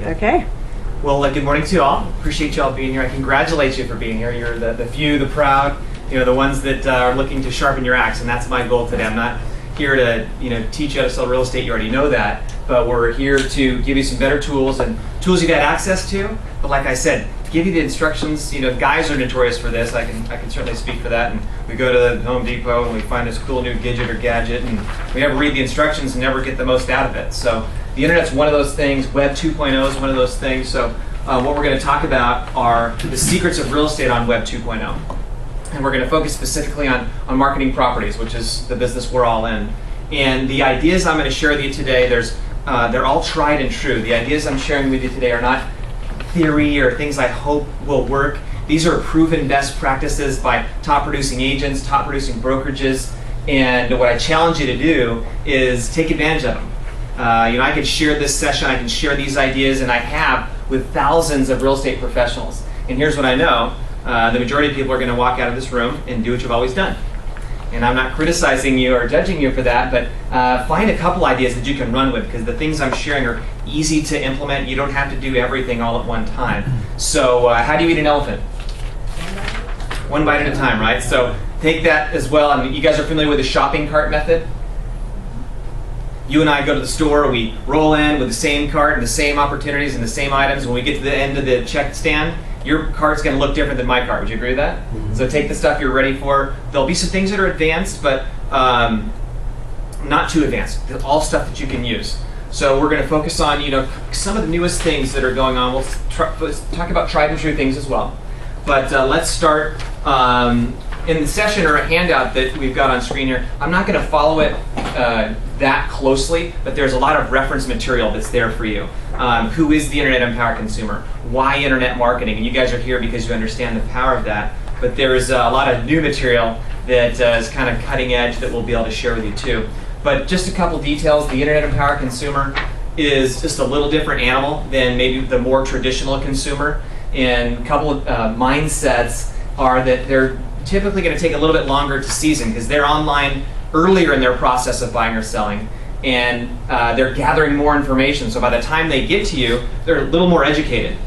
Okay. Well, good morning to you all. Appreciate you all being here. I congratulate you for being here. You're the few, the proud, the ones that are looking to sharpen your axe, and that's my goal today. I'm not here to, teach you how to sell real estate. You already know that, but we're here to give you some better tools and tools you've had access to. But like I said, give you the instructions. Guys are notorious for this. I can certainly speak for that. And we go to the Home Depot and we find this cool new gadget, and we never read the instructions and never get the most out of it. So the internet's one of those things. Web 2.0 is one of those things. So what we're going to talk about are the secrets of real estate on Web 2.0. And we're going to focus specifically on marketing properties, which is the business we're all in. And the ideas I'm going to share with you today, they're all tried and true. The ideas I'm sharing with you today are not theory or things I hope will work. These are proven best practices by top producing agents, top producing brokerages. And what I challenge you to do is take advantage of them. I can share this session, I can share these ideas, and I have with thousands of real estate professionals. And here's what I know. The majority of people are going to walk out of this room and do what you've always done. And I'm not criticizing you or judging you for that, but find a couple ideas that you can run with, because the things I'm sharing are easy to implement. You don't have to do everything all at one time. So how do you eat an elephant? One bite at a time, right? So take that as well. I mean, you guys are familiar with the shopping cart method? You and I go to the store, we roll in with the same cart and the same opportunities and the same items. When we get to the end of the check stand, your cart's going to look different than my cart. Would you agree with that? Mm-hmm. So take the stuff you're ready for. There'll be some things that are advanced, but not too advanced. All stuff that you can use. So we're going to focus on some of the newest things that are going on. Let's talk about tried and true things as well. But let's start in the session, or a handout that we've got on screen here. I'm not going to follow it that closely, but there's a lot of reference material that's there for you. Who is the Internet Empowered Consumer? Why internet marketing? And you guys are here because you understand the power of that. But there is a lot of new material that is kind of cutting edge that we'll be able to share with you too. But just a couple details. The Internet Empowered Consumer is just a little different animal than maybe the more traditional consumer. And a couple of mindsets are that they're typically going to take a little bit longer to season because they're online earlier in their process of buying or selling, and they're gathering more information. So by the time they get to you, they're a little more educated.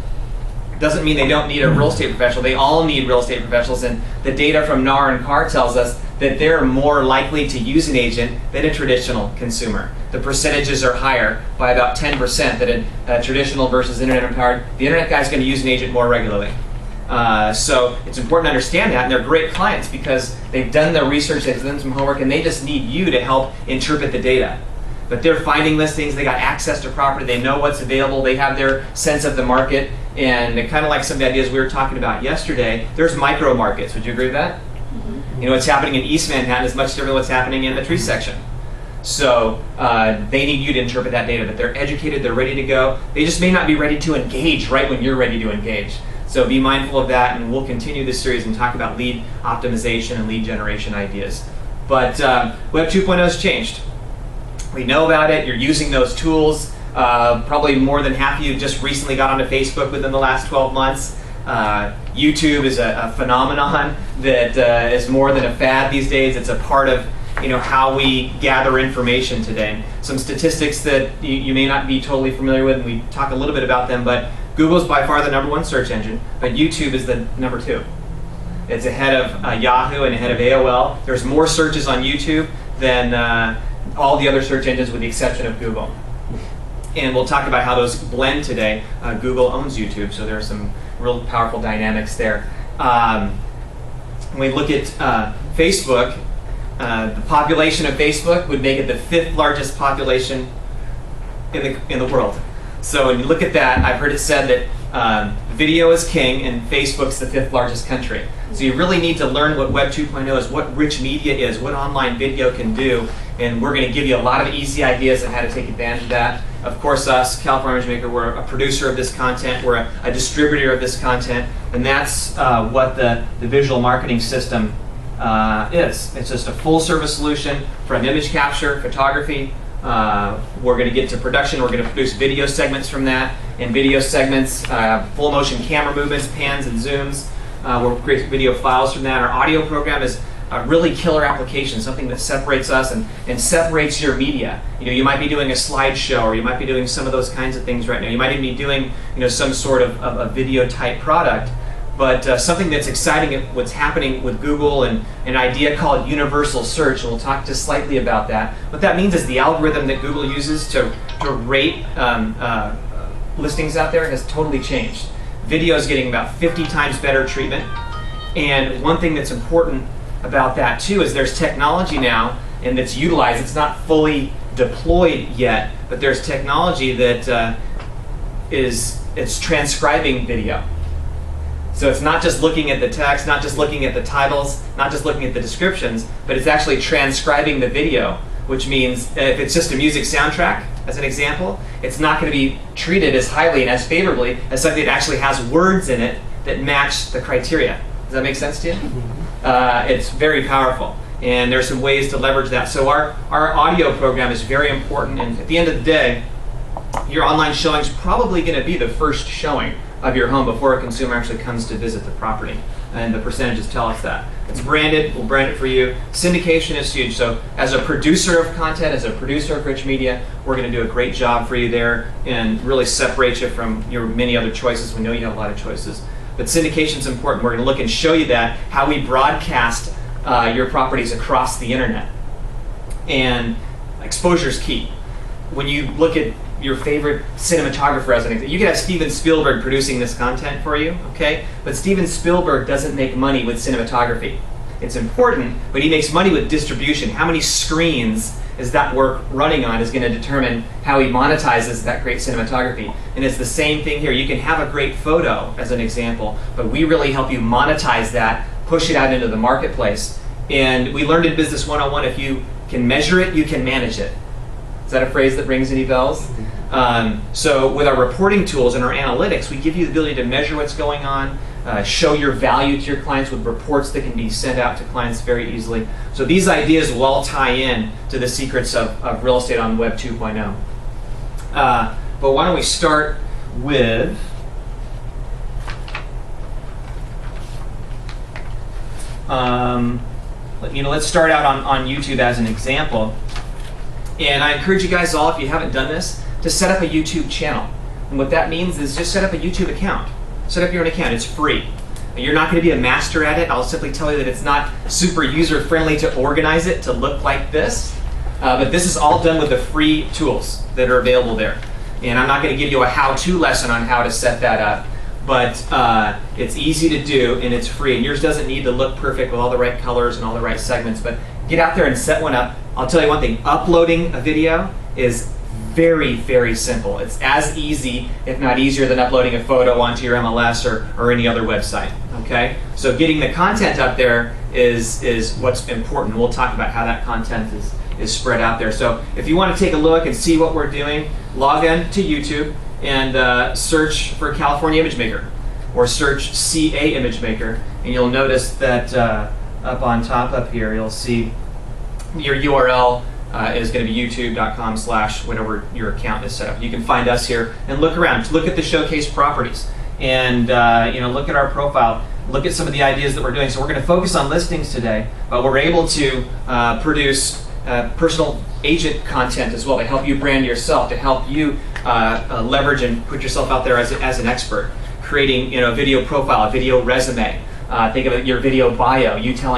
Doesn't mean they don't need a real estate professional. They all need real estate professionals, and the data from NAR and CAR tells us that they're more likely to use an agent than a traditional consumer. The percentages are higher by about 10% than a traditional versus internet empowered. The internet guy's going to use an agent more regularly. So it's important to understand that, and they're great clients because they've done their research, they've done some homework, and they just need you to help interpret the data. But they're finding listings, they got access to property, they know what's available, they have their sense of the market, and kind of like some of the ideas we were talking about yesterday, there's micro markets. Would you agree with that? Mm-hmm. What's happening in East Manhattan is much different than what's happening in the tree section. So they need you to interpret that data, but they're educated, they're ready to go. They just may not be ready to engage right when you're ready to engage. So be mindful of that, and we'll continue this series and talk about lead optimization and lead generation ideas. But Web 2.0 has changed. We know about it. You're using those tools. Probably more than half of you just recently got onto Facebook within the last 12 months. YouTube is a phenomenon that is more than a fad these days. It's a part of how we gather information today. Some statistics that you may not be totally familiar with, and we talk a little bit about them, but Google's by far the #1 search engine, but YouTube is the #2. It's ahead of Yahoo and ahead of AOL. There's more searches on YouTube than all the other search engines with the exception of Google. And we'll talk about how those blend today. Google owns YouTube, so there are some real powerful dynamics there. When we look at Facebook, the population of Facebook would make it the 5th largest population in the world. So when you look at that, I've heard it said that video is king and Facebook's the 5th largest country. So you really need to learn what Web 2.0 is, what rich media is, what online video can do, and we're going to give you a lot of easy ideas on how to take advantage of that. Of course, us, California Image Maker, we're a producer of this content, we're a distributor of this content, and that's what the visual marketing system is. It's just a full service solution from image capture, photography. We're going to get to production. We're going to produce video segments from that, and video segments, full motion camera movements, pans and zooms. We'll create video files from that. Our audio program is a really killer application, something that separates us and separates your media. You might be doing a slideshow, or you might be doing some of those kinds of things right now. You might even be doing some sort of a video type product. But something that's exciting, what's happening with Google and an idea called universal search, and we'll talk just slightly about that. What that means is the algorithm that Google uses to rate listings out there has totally changed. Video is getting about 50 times better treatment. And one thing that's important about that too is there's technology now, and that's utilized. It's not fully deployed yet, but there's technology that it's transcribing video. So it's not just looking at the text, not just looking at the titles, not just looking at the descriptions, but it's actually transcribing the video, which means if it's just a music soundtrack, as an example, it's not going to be treated as highly and as favorably as something that actually has words in it that match the criteria. Does that make sense to you? It's very powerful, and there's some ways to leverage that. So our audio program is very important, and at the end of the day, your online showing is probably going to be the first showing of your home before a consumer actually comes to visit the property. And the percentages tell us that. It's branded, we'll brand it for you. Syndication is huge. So as a producer of content, as a producer of rich media, we're going to do a great job for you there and really separate you from your many other choices. We know you have a lot of choices. But syndication is important. We're going to look and show you that, how we broadcast your properties across the internet. And exposure is key. When you look at your favorite cinematographer as an example, you could have Steven Spielberg producing this content for you, okay? But Steven Spielberg doesn't make money with cinematography. It's important, but he makes money with distribution. How many screens is that work running on is going to determine how he monetizes that great cinematography. And it's the same thing here. You can have a great photo as an example, but we really help you monetize that, push it out into the marketplace. And we learned in Business 101, if you can measure it, you can manage it. Is that a phrase that rings any bells? So with our reporting tools and our analytics, we give you the ability to measure what's going on, show your value to your clients with reports that can be sent out to clients very easily. So these ideas will all tie in to the secrets of real estate on Web 2.0. But why don't we start with let's start out on YouTube as an example. And I encourage you guys all, if you haven't done this, to set up a YouTube channel. And what that means is just set up a YouTube account. Set up your own account. It's free. You're not going to be a master at it. I'll simply tell you that it's not super user-friendly to organize it to look like this. But this is all done with the free tools that are available there. And I'm not going to give you a how-to lesson on how to set that up. But it's easy to do, and it's free. And yours doesn't need to look perfect with all the right colors and all the right segments. But get out there and set one up. I'll tell you one thing. Uploading a video is very, very simple. It's as easy, if not easier, than uploading a photo onto your MLS or any other website. Okay? So getting the content up there is what's important. We'll talk about how that content is spread out there. So if you want to take a look and see what we're doing, log in to YouTube and search for California ImageMaker or search CA ImageMaker, and you'll notice that up on top up here, you'll see your URL is going to be youtube.com/whatever your account is set up. You can find us here and look around. Look at the showcase properties and look at our profile. Look at some of the ideas that we're doing. So we're going to focus on listings today, but we're able to produce personal agent content as well to help you brand yourself, to help you leverage and put yourself out there as an expert. Creating a video profile, a video resume. Think of it, your video bio, you telling